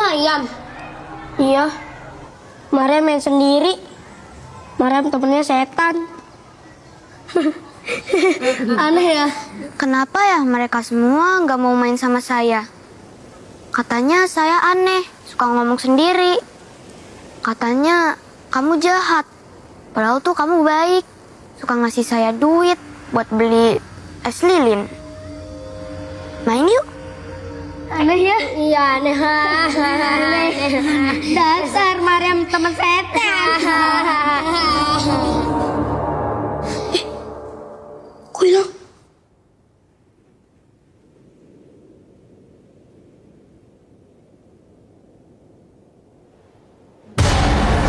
Maryam? Iya, Maryam main sendiri. Maryam temennya setan. Aneh ya. Kenapa ya mereka semua nggak mau main sama saya? Katanya saya aneh, suka ngomong sendiri. Katanya kamu jahat, padahal tuh kamu baik. Suka ngasih saya duit buat beli es lilin. Main yuk. Aneh ya? Iya aneh. Dasar Maryam teman setan. Kok hilang?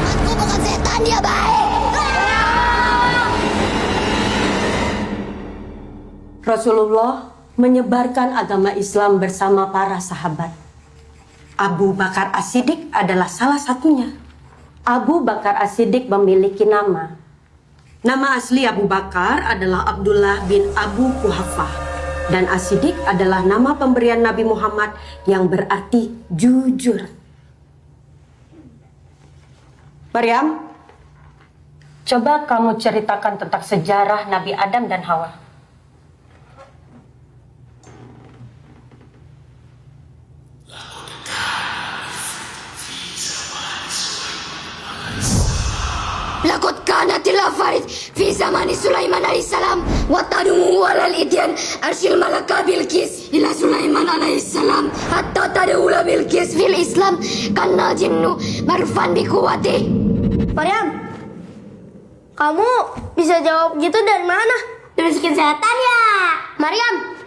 Aku bukan setan, dia baik. Rasulullah menyebarkan agama Islam bersama para sahabat. Abu Bakar As-Siddiq adalah salah satunya. Abu Bakar As-Siddiq memiliki nama. Nama asli Abu Bakar adalah Abdullah bin Abu Quhafah. Dan As-Siddiq adalah nama pemberian Nabi Muhammad yang berarti jujur. Maryam, coba kamu ceritakan tentang sejarah Nabi Adam dan Hawa. لقد كانت الأفاريت في زمان سليمان عليه السلام وتدعو على الإتيان أرسل ملك بلقيس إلى سليمان عليه السلام حتى تدعو بلقيس في الإسلام كان جن مرفان بقوته. Maryam, kamu bisa jawab gitu dari mana? Dibisikin setan ya? Maryam,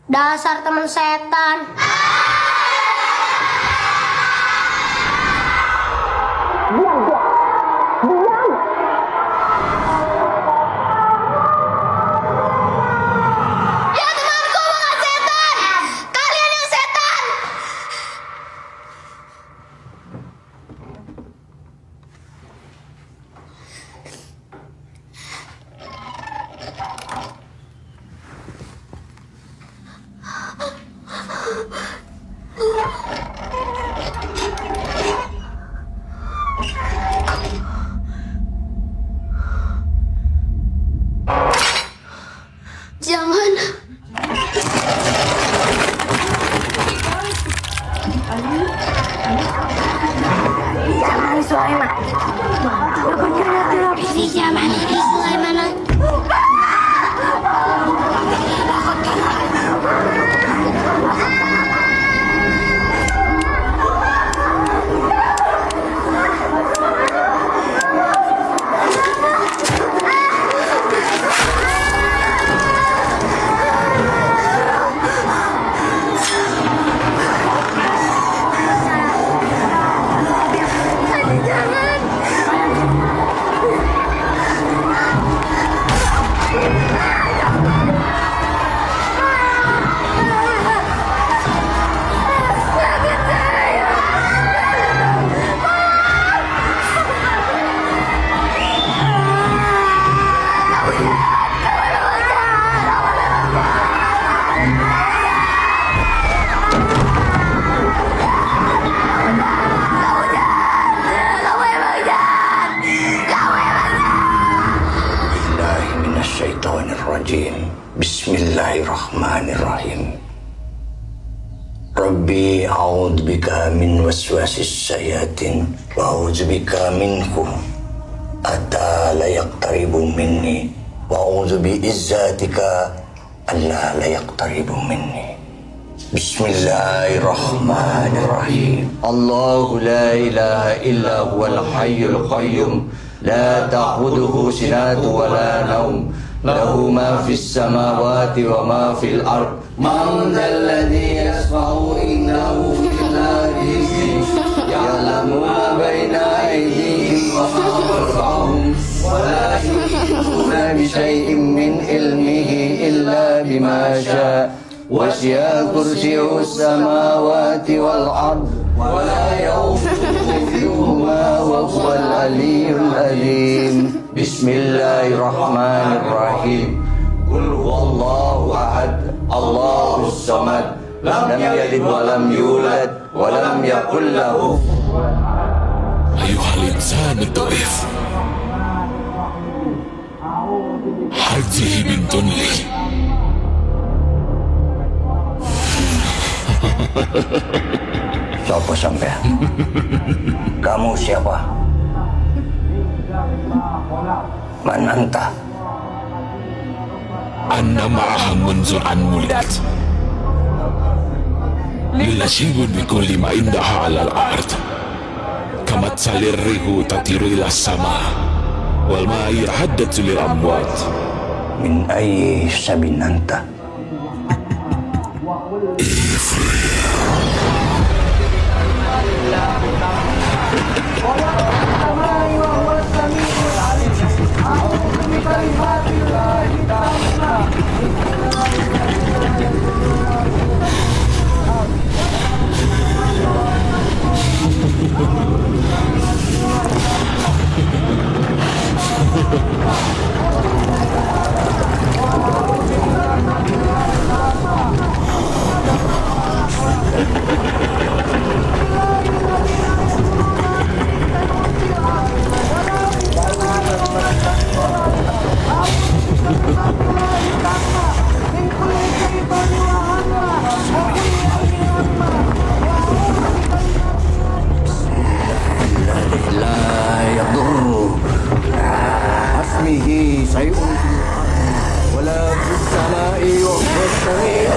dasar teman setan. Jangan. Jangan Sulaiman. Jangan Sulaiman. Bismillahirrahmanirrahim. Rabbi a'udzubika min waswasis syayatin wa a'udzubika minhu hatta la yaqtaribu minni wa a'udzu bi izzatika alla la yaqtaribu minni. Bismillahirrahmanirrahim. Allahu la ilaha illa huwal hayyul qayyum la ta'khudhuhu sinatun wa la nawm lahu ma fis samawati wa ma fil ard. Man dzalladzi yashfa'u indahu illa bi'idznihi ya'lamu ma baina aydihim wa ma khalfahum wa la yuhituna bi syai'in min ilmihi illa bima syaa. وسع كرسيه السماوات والأرض ولا يؤوده حفظهما وهو العلي العظيم. بسم الله الرحمن الرحيم. قل هو الله أحد الله الصمد لم يلد ولم يولد ولم يكن له أيها الإنسان الضعيف، هذه بنت لي. Siapa sampean? Kamu siapa? Man anta? أنا معها منذ أن ولدت. لنشيب بكل ما عندها على الأرض، كمثل الريح تطير إلى السماء والماء يتحدث للأموات. Min ayyi sabin anta? La yadurru asmihi sayun wala fis samai wa huwa as-sami'ul alim.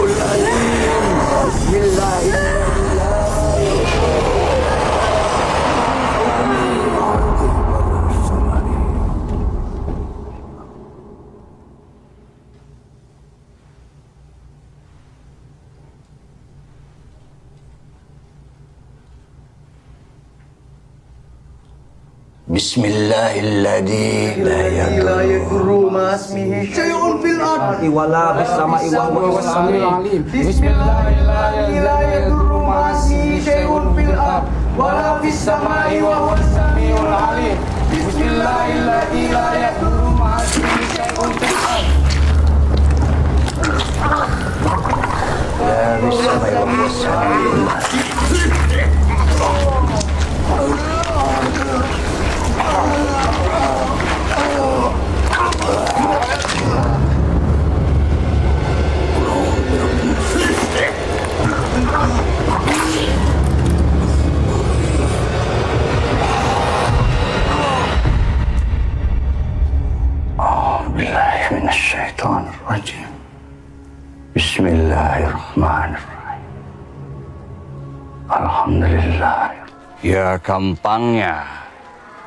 Bismillahilladzi la yadurru ma ismihi syai'un fil ardi wala fis samai wa huwa as-sami'ul alim. Bismillahilladzi la yadurru ma ismihi syai'un fil ardi wala fis samai wa huwa as-sami'ul alim. Bismillahilladzi la yadurru ma ismihi syai'un fil ardi wala fis samai wa huwa as-sami'ul alim. Minasyaitonirrajim. Bismillahirrahmanirrahim. Alhamdulillah. Ya gampangnya,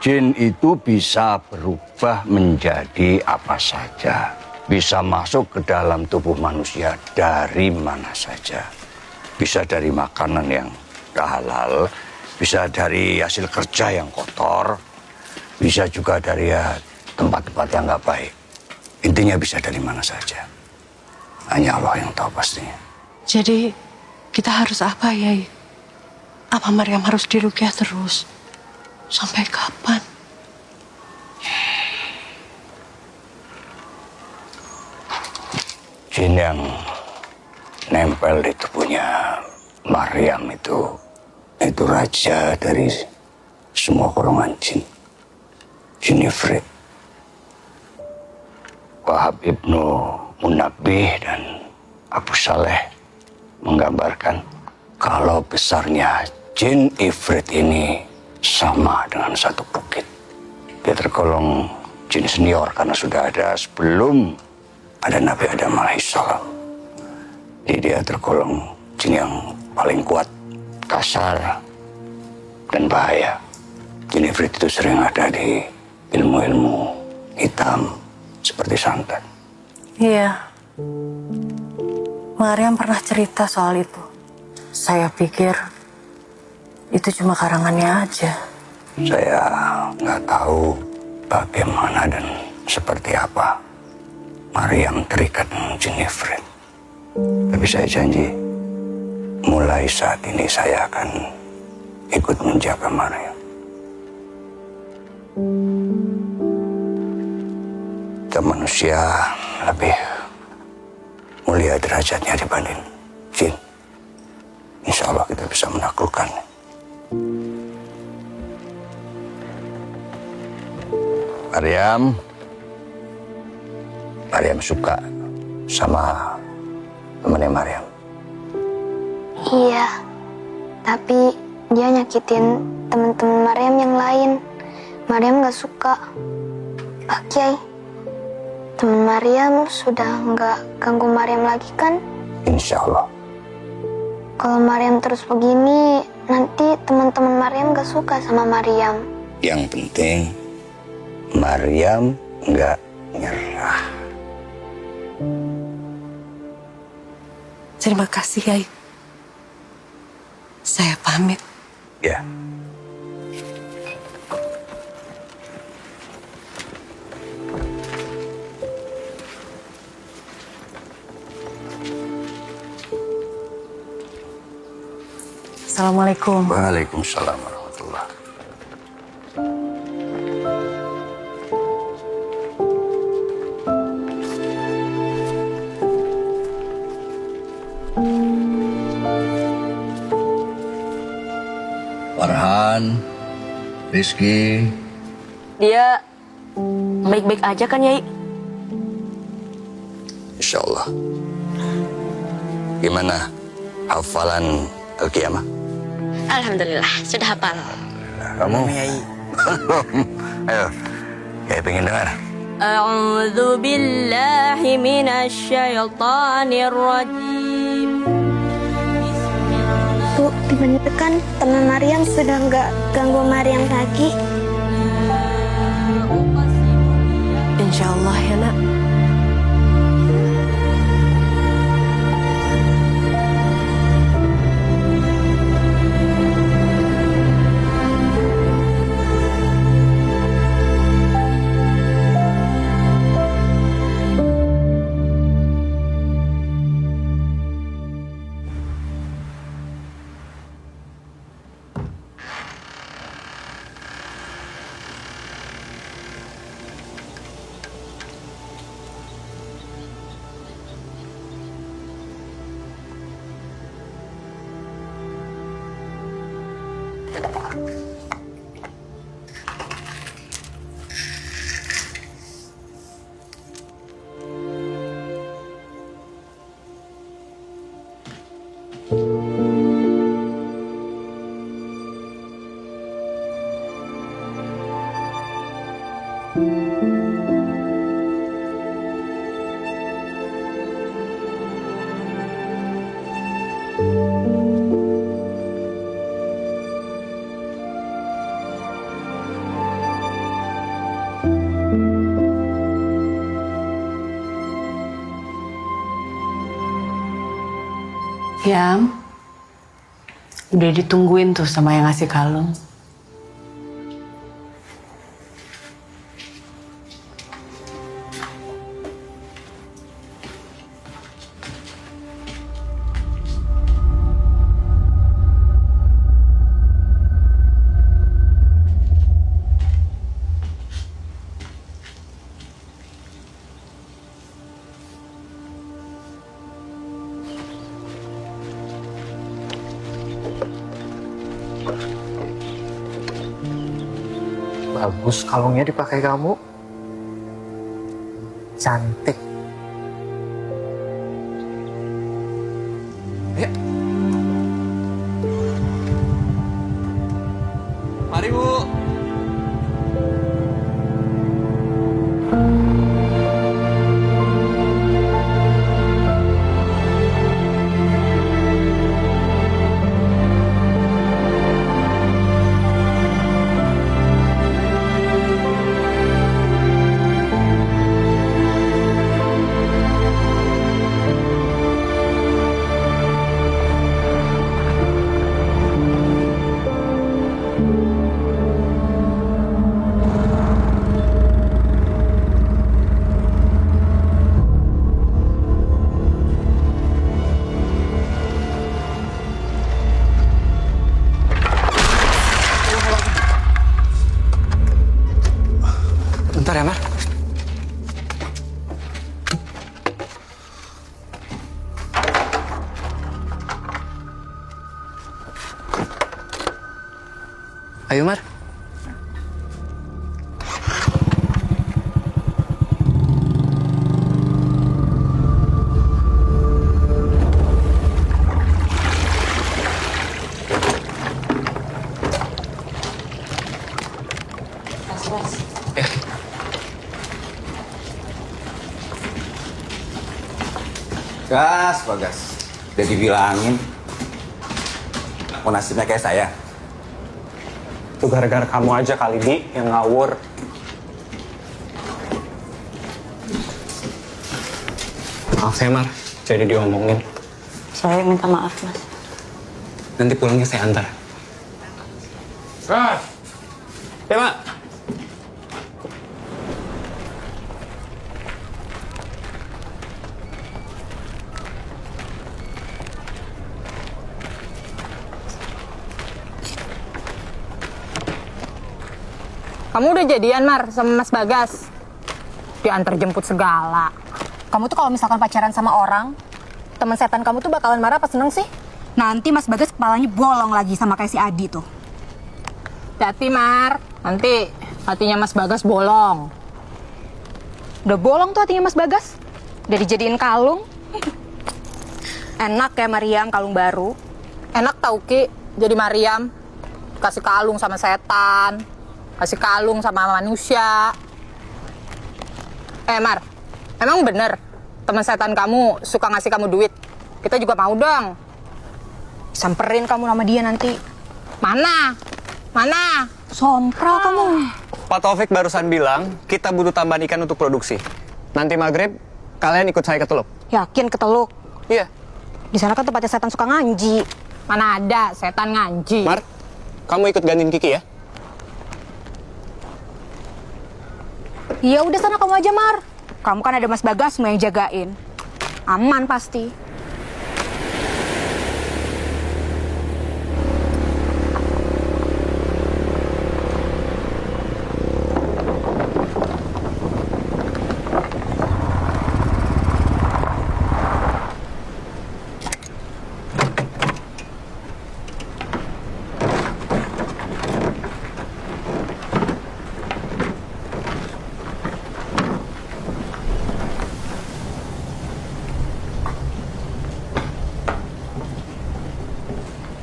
jin itu bisa berubah menjadi apa saja. Bisa masuk ke dalam tubuh manusia dari mana saja. Bisa dari makanan yang tak halal, bisa dari hasil kerja yang kotor, bisa juga dari tempat-tempat yang nggak baik. Intinya bisa dari mana saja. Hanya Allah yang tahu pastinya. Jadi kita harus apa, Yai? Apa Maryam harus diruqyah terus? Sampai kapan? Jin yang nempel di tubuhnya Maryam itu raja dari semua golongan jin. Jin Ifrit. Wahab Ibnu Munabbih dan Abu Saleh menggambarkan kalau besarnya jin Ifrit ini sama dengan satu bukit. Dia tergolong jin senior karena sudah ada sebelum ada Nabi Adam alaihissalam. Jadi dia tergolong jin yang paling kuat, kasar, dan bahaya. Jin Ifrit itu sering ada di ilmu-ilmu hitam seperti santet. Iya. Maryam pernah cerita soal itu. Saya pikir itu cuma karangannya aja. Saya nggak tahu bagaimana dan seperti apa Maryam terikat dengan jin Ifrit. Tapi saya janji, mulai saat ini saya akan ikut menjaga Maryam. Kita manusia lebih mulia derajatnya dibanding jin. bisa menaklukkannya. Maryam suka sama temannya Maryam. Iya, tapi dia nyakitin teman-teman Maryam yang lain. Maryam gak suka. Pak Kiai, teman Maryam sudah gak ganggu Maryam lagi kan? Insya Allah. Kalau Maryam terus begini, nanti teman-teman Maryam gak suka sama Maryam. Yang penting Maryam nggak nyerah. Terima kasih, Yai. Saya pamit. Ya. Assalamualaikum. Waalaikumsalam warahmatullah. Farhan, Rizky, Dia baik-baik aja kan, Yai? insya Allah. Gimana hafalan Al-Qiyamah? Alhamdulillah, sudah hafal. Kamu? Ayo, kayak pengen dengar. A'udzu billahi minasyaitonir rajim. Bu, bener kan teman Maryam sudah nggak ganggu Maryam lagi? Insya Allah ya, Nak. Yam, udah ditungguin tuh sama yang ngasih kalung. Bagus kalungnya dipakai kamu. Cantik. Ayo. Mari, Bu. Ayo, Mar. Ya. Gas, Bagas. Udah dibilangin. Mau nasibnya kayak saya. Itu gara-gara kamu aja kali, Di, yang ngawur. Maaf ya, Mar. Jadi diomongin. Saya minta maaf, Mas. Nanti pulangnya saya antar. Ah, Ya, Mak. Kamu udah jadian, Mar, sama Mas Bagas? Diantar jemput segala. Kamu tuh kalau misalkan pacaran sama orang, teman setan kamu tuh bakalan marah apa seneng sih? Nanti Mas Bagas kepalanya bolong lagi sama kayak si Adi tuh. Hati, Mar. Nanti hatinya Mas Bagas bolong. Udah bolong tuh hatinya Mas Bagas. Udah dijadiin kalung. Enak ya Mariam, kalung baru. Enak tau Ki, jadi Mariam. Kasih kalung sama setan. Kasih kalung sama manusia. Mar, emang bener teman setan kamu suka ngasih kamu duit? Kita juga mau dong. Samperin kamu sama dia nanti. Mana? Mana? Sompral kamu. Pak Taufik barusan bilang, kita butuh tambahan ikan untuk produksi. Nanti maghrib, kalian ikut saya ke Teluk. Yakin ke Teluk? Iya. Di sana kan tempatnya setan suka ngaji. Mana ada setan ngaji? Mar, kamu ikut gantiin Kiki ya? Ya udah sana kamu aja, Mar. Kamu kan ada Mas Bagas semua yang jagain. Aman pasti.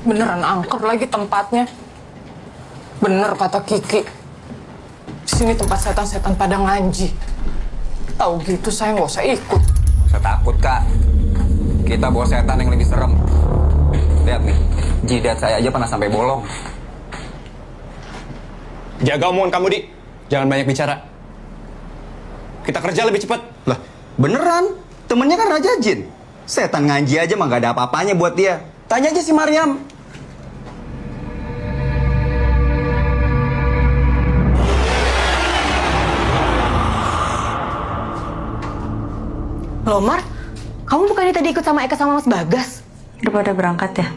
Beneran angker lagi tempatnya. Bener kata Kiki. Di sini tempat setan-setan pada ngaji. Tahu gitu saya nggak usah ikut. Saya takut, Kak. Kita bawa setan yang lebih serem. Lihat nih, jidat saya aja pernah sampai bolong. Jaga omongan kamu, Di. Jangan banyak bicara. Kita kerja lebih cepat. Lah, beneran? Temennya kan Raja Jin. Setan ngaji aja mah gak ada apa-apanya buat dia. Tanya aja si Mariam. Loh, Mar, kamu bukannya tadi ikut sama Eka sama Mas Bagas? Udah pada berangkat ya?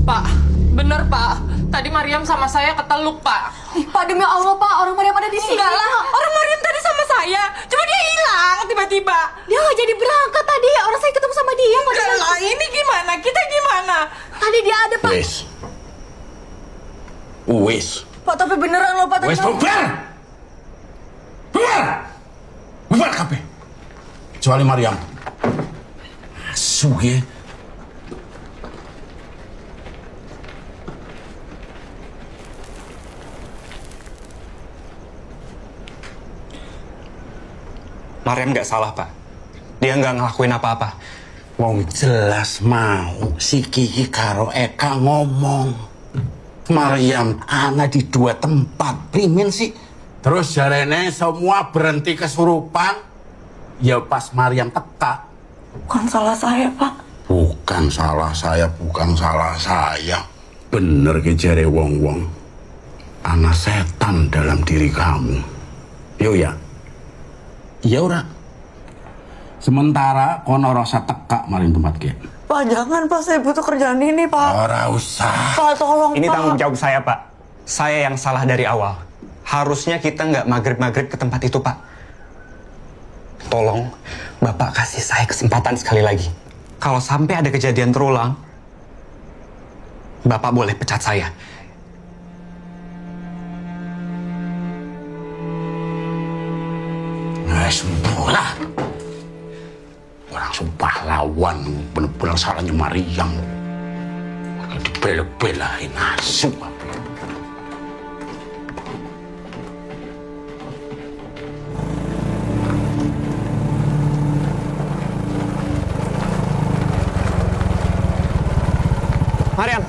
Pak, bener Pak. Tadi Mariam sama saya ke Teluk, Pak. Pak, demi Allah, Pak, orang Mariam ada di sini. Enggak lah, orang Mariam tadi sama saya. Cuma dia hilang tiba-tiba. Dia nggak jadi berangkat tadi. Orang saya ketemu sama dia. Enggak lah, ini gimana? Kita gimana? Tadi dia ada, Pak. Wes. Pak, tapi beneran loh, Pak. Wes, bubar! Bubar! Bubar kabeh. Kecuali Mariam. Asu ya. Mariam nggak salah, Pak. Dia nggak ngelakuin apa-apa. Wong jelas mau si Kiki karo Eka ngomong. Maryam ana di dua tempat. Primin sih. Terus jarene semua berhenti kesurupan. Ya pas Maryam teka. Bukan salah saya, Pak. Bukan salah saya, bukan salah saya. Bener ke jare wong-wong. Ana setan dalam diri kamu. Yo ya. Iya ora. Sementara kono rasa teka maring tempat ke. Pak, jangan, Pak. Saya butuh kerjaan ini, Pak. Ora usah. Pak, tolong, Ini Pak. tanggung jawab saya, Pak. Saya yang salah dari awal. Harusnya kita nggak maghrib-maghrib ke tempat itu, Pak. Tolong, Bapak kasih saya kesempatan sekali lagi. Kalau sampai ada kejadian terulang, Bapak boleh pecat saya. Nah, sembuhlah. Orang sumpah lawan, bener-bener salahnya Maryam. Mereka dibela-belain asu. Maryam.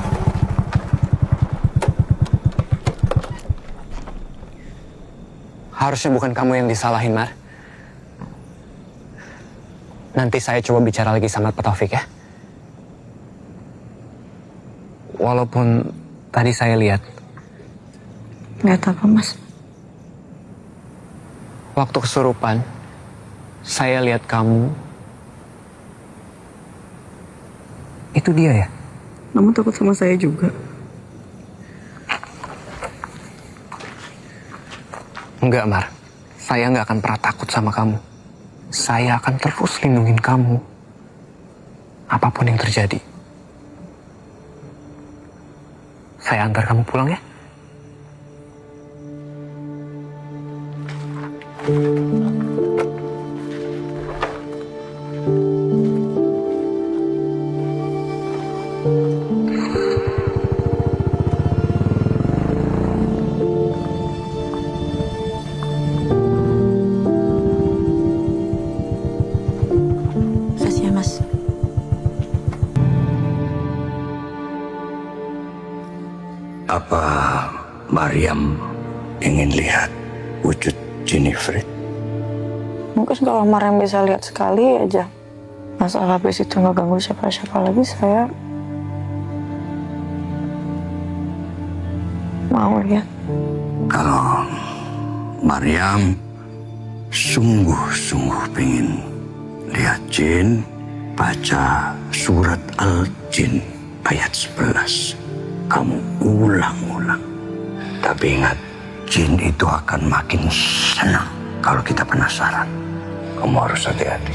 Harusnya bukan kamu yang disalahin, Mar. Nanti saya coba bicara lagi sama Pak Taufik ya. Walaupun tadi saya lihat. Lihat apa, Mas? Waktu kesurupan, saya lihat kamu. Itu dia ya? Kamu takut sama saya juga? Enggak, Mar. Saya nggak akan pernah takut sama kamu. Saya akan terus lindungin kamu. Apapun yang terjadi. Saya antar kamu pulang ya. Makasih ya, Mas. Apa Maryam ingin lihat wujud Jennifer? Mungkin kalau Maryam bisa lihat sekali aja, masalah habis itu nggak ganggu siapa-siapa lagi, saya mau lihat. Kalau Maryam sungguh-sungguh pengen lihat jin, baca surat Al-Jin ayat 11. Kamu ulang-ulang. Tapi ingat, jin itu akan makin senang kalau kita penasaran. Kamu harus hati-hati.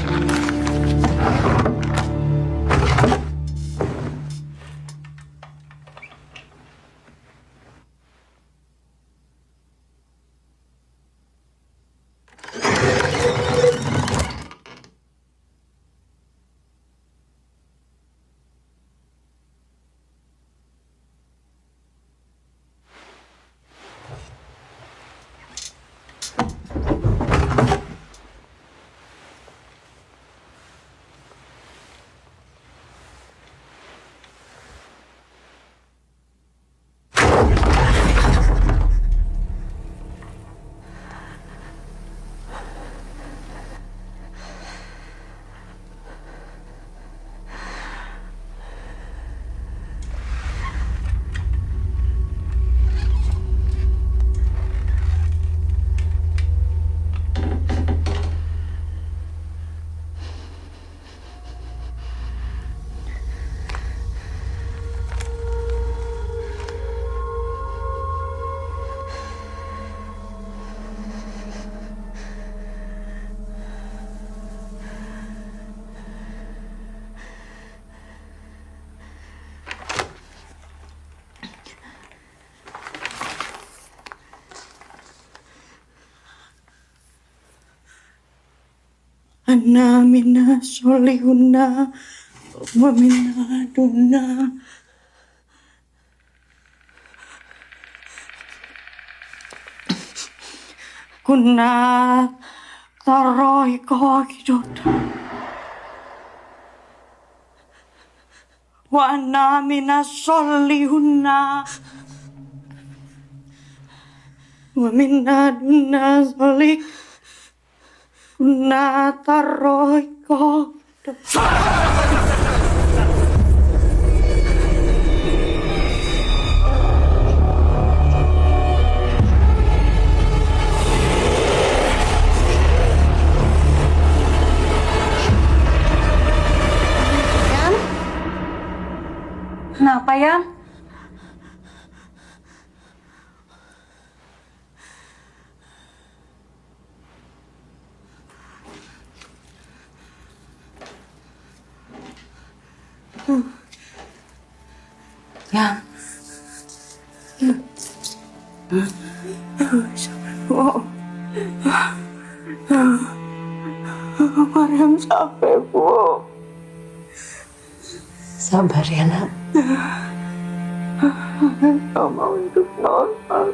Ana mina solihuna wa mina duna. Kunna tarohi kau gitu. wa anna minas solihuna wa minna dunna solik kunna tarroiko. Kenapa ya? Ya. Mariam capek, Bu. Sabar ya, nak. Gak mau hidup normal.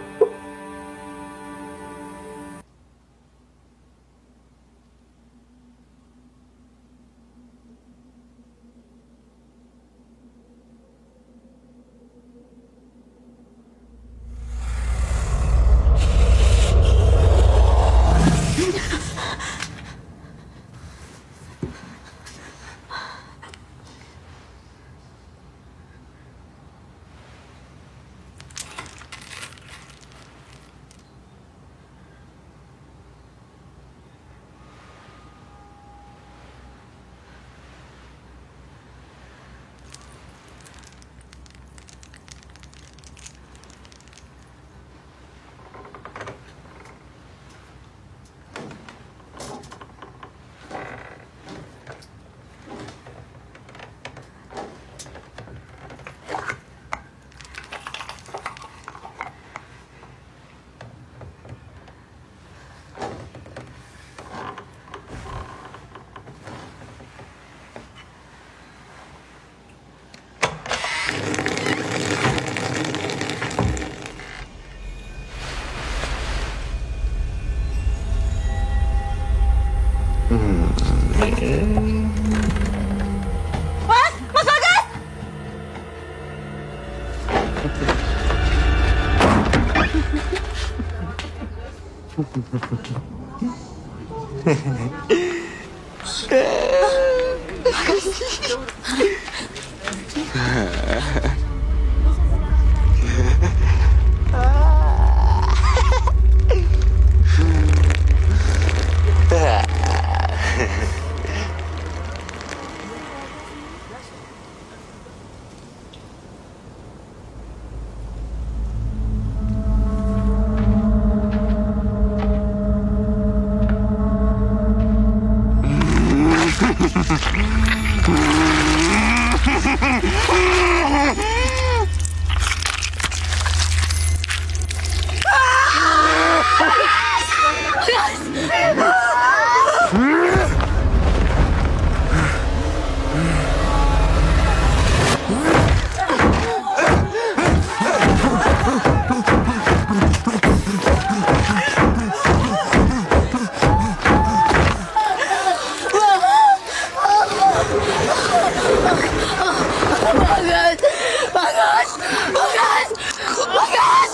Mas Bagas!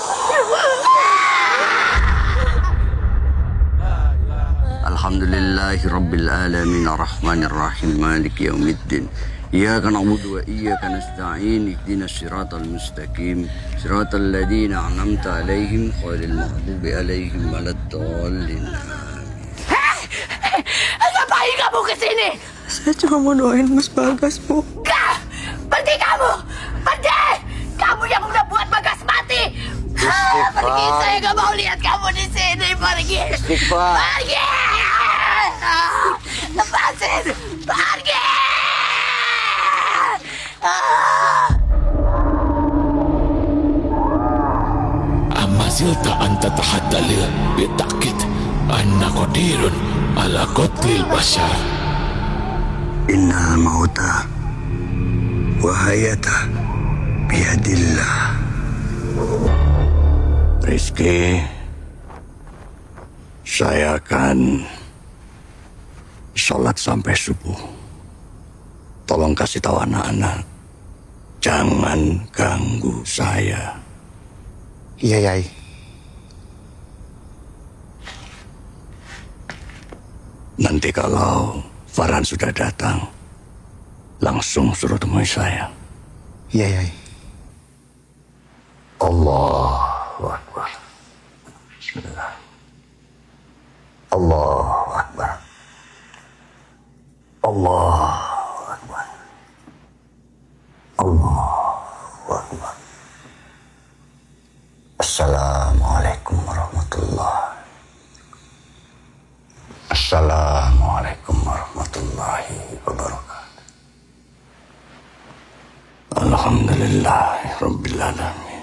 Alhamdulillahi Rabbil Alamin Ar-Rahmanir Rahim Maliki Yawmiddin Iyyaka na'budu wa iyyaka nasta'in Ihdinas siratal mustaqim Siratal ladzina an'amta 'alaihim ghairil maghdubi 'alaihim waladdallin. Ngapain kamu kesini? Saya cuma mau doain Mas Bagas, Bu. Enggak! Pergi kamu! Pergi! Kamu yang udah buat Bagas mati! Pergi! Saya gak mau lihat kamu di sini! Pergi! Istighfar. Pergi! Lepasin! Pergi! أما زلت أن تتحدى بالتأكيد أن قدير على قتل البشر. Innal mauta wa hayata biyadillah. Rizky, saya akan sholat sampai subuh. Tolong kasih tahu anak-anak Jangan ganggu saya. Iya, Yai. Nanti kalau Farhan sudah datang, langsung suruh temui saya. Iya, Yai. Allahu Akbar. Bismillah. Allahu Akbar. Allahu Akbar. Allahu Akbar. Assalamualaikum warahmatullahi. Assalamualaikum warahmatullahi wabarakatuh. Alhamdulillahi rabbil alamin.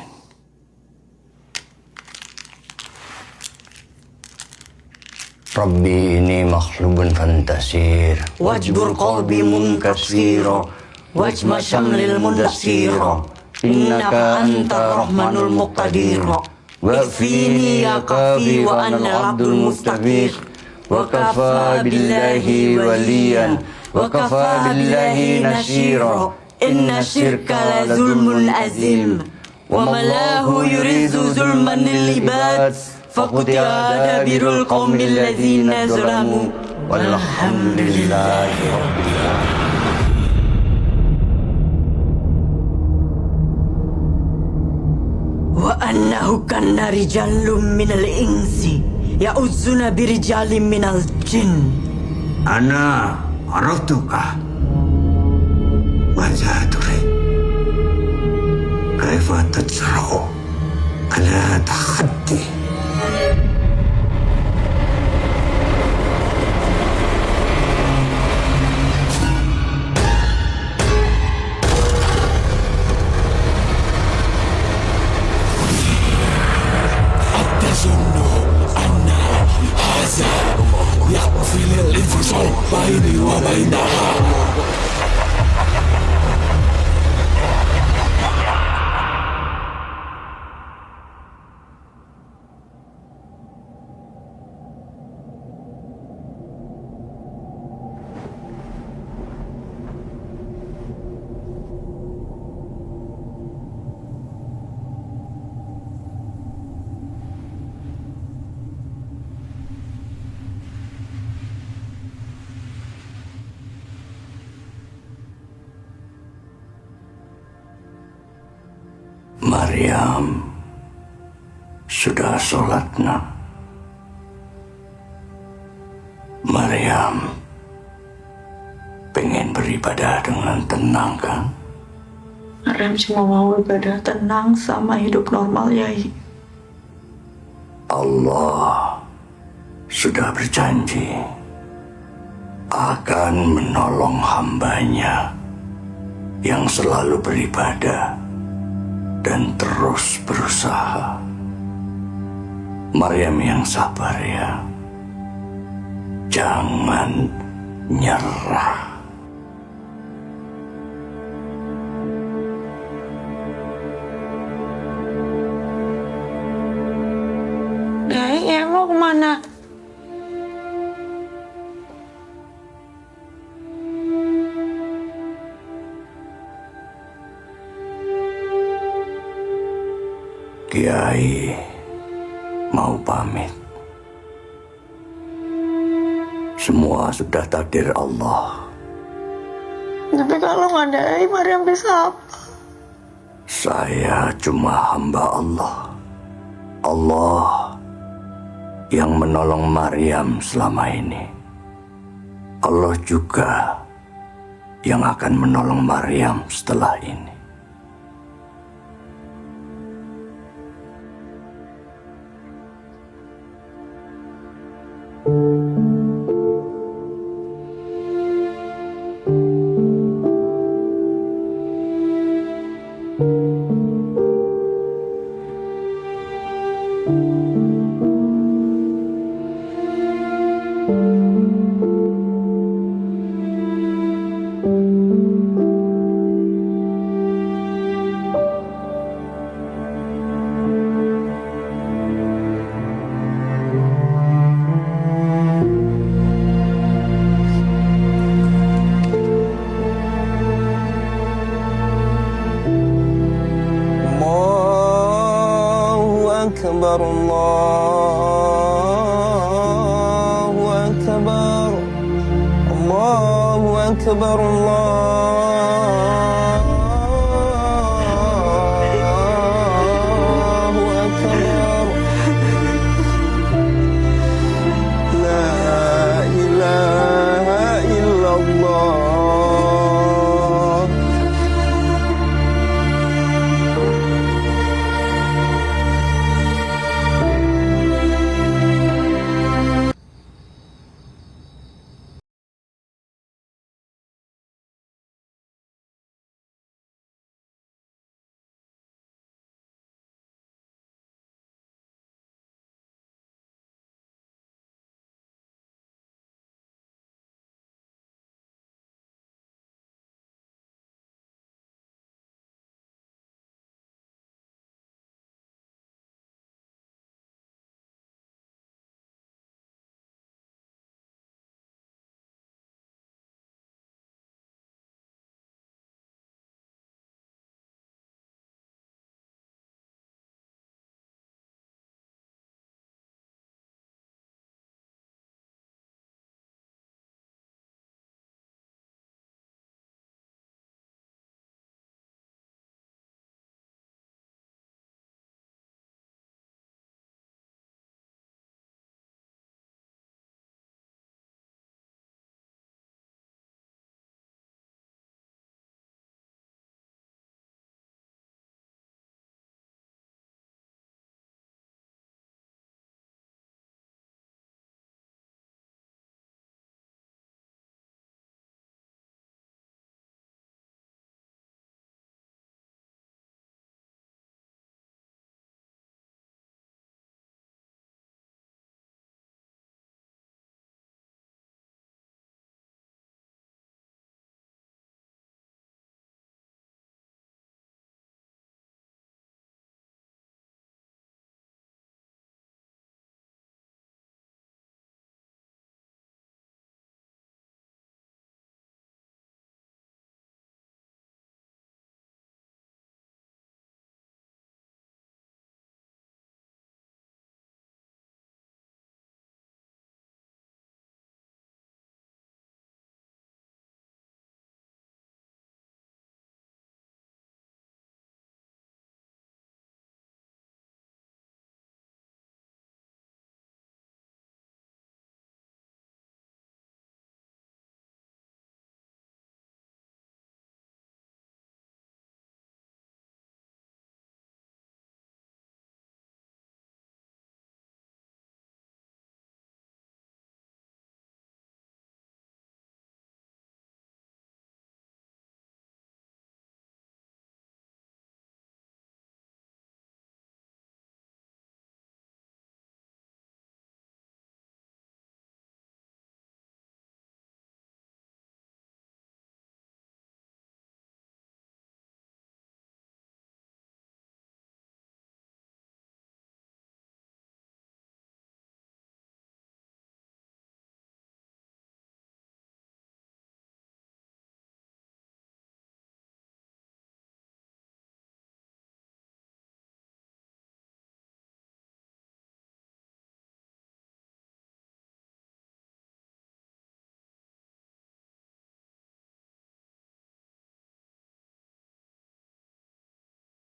Rabbi ini makhlubun fantasir, Wajbur qalbi munkasira, wajma syamlil mudassira, innaka anta rahmanul muqtadira. Wakfini ya kafi wa anna abdul mustaghfir, wa kafa billahi waliyan, wa kafa billahi nasira. Inna syirka la zulmun azim, wa malahu yuridu zulman lil ibad. فقطع دابر القوم الذين ظلموا والحمد لله رب العالمين. وأنه كان رجال من الإنس يعوذون برجال من الجن. أنا عرفتك. ماذا تريد؟ كيف تجرؤ على تحدي؟ أتظن أن هذا يقفل الانفصال بيني وبينها؟ Maryam sudah sholat, nak. Maryam pengen beribadah dengan tenang, kan? Maryam cuma mau ibadah tenang sama hidup normal, Yai. Allah sudah berjanji akan menolong hambanya yang selalu beribadah dan terus berusaha. Maryam yang sabar ya. Jangan nyerah. Yai, mau kemana? Kiai mau pamit. Semua sudah takdir Allah. Tapi kalau nggak ada Yai, Maryam bisa apa? Saya cuma hamba Allah. Allah yang menolong Maryam selama ini. Allah juga yang akan menolong Maryam setelah ini. أكبر الله